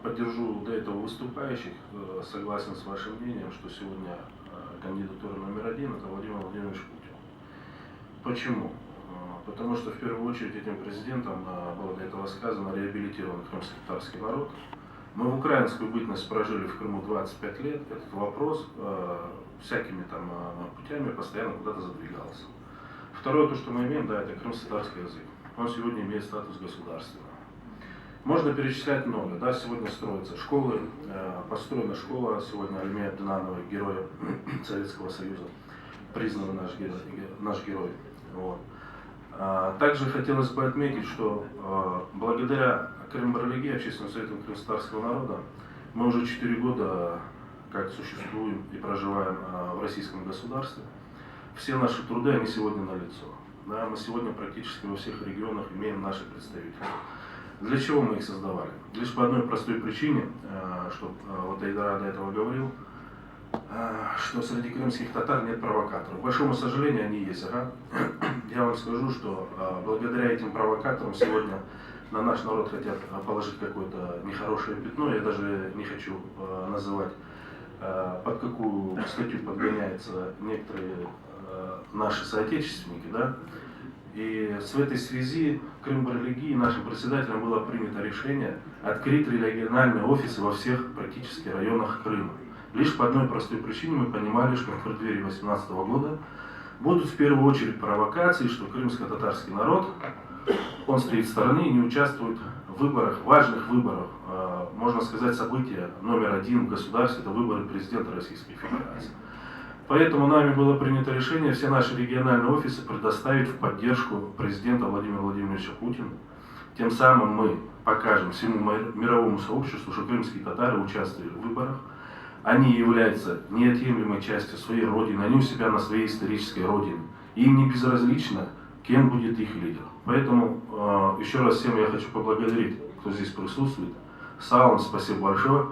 поддержу до этого выступающих, согласен с вашим мнением, что сегодня кандидатура номер один — это Владимир Владимирович Путин. Почему? Потому что в первую очередь этим президентом было до этого сказано реабилитирован крымско-татарский народ. Мы в украинскую бытность прожили в Крыму 25 лет. Этот вопрос всякими там путями постоянно куда-то задвигался. Второе, то, что мы имеем, да, это крымско-татарский язык. Он сегодня имеет статус государственного. Можно перечислять много. Да, сегодня строятся школы, построена школа сегодня Альмея Абдинановой, героя Советского Союза, признанный наш герой. Вот. Также хотелось бы отметить, что благодаря Крым-Барлиге, Общественному совету крымско-татарского народа, мы уже 4 года как существуем и проживаем в российском государстве. Все наши труды, они сегодня налицо. Да, мы сегодня практически во всех регионах имеем наши представители. Для чего мы их создавали? Лишь по одной простой причине, что вот Айдар до этого говорил, что среди крымских татар нет провокаторов. К большому сожалению, они есть. Я вам скажу, что благодаря этим провокаторам сегодня на наш народ хотят положить какое-то нехорошее пятно. Я даже не хочу называть, под какую статью подгоняются некоторые наши соотечественники. Да? И в этой связи Крым-Барлиги и нашим председателем было принято решение открыть региональные офисы во всех практически районах Крыма. Лишь по одной простой причине мы понимали, что в преддверии 2018 года будут в первую очередь провокации, что крымско-татарский народ, он стоит в стороне и не участвует в выборах, важных выборах. Можно сказать, событие номер один в государстве — это выборы президента Российской Федерации. Поэтому нами было принято решение все наши региональные офисы предоставить в поддержку президента Владимира Владимировича Путина. Тем самым мы покажем всему мировому сообществу, что крымские татары участвовали в выборах. Они являются неотъемлемой частью своей родины, они у себя на своей исторической родине. И им не безразлично, кем будет их лидер. Поэтому еще раз всем я хочу поблагодарить, кто здесь присутствует. Салам, спасибо большое.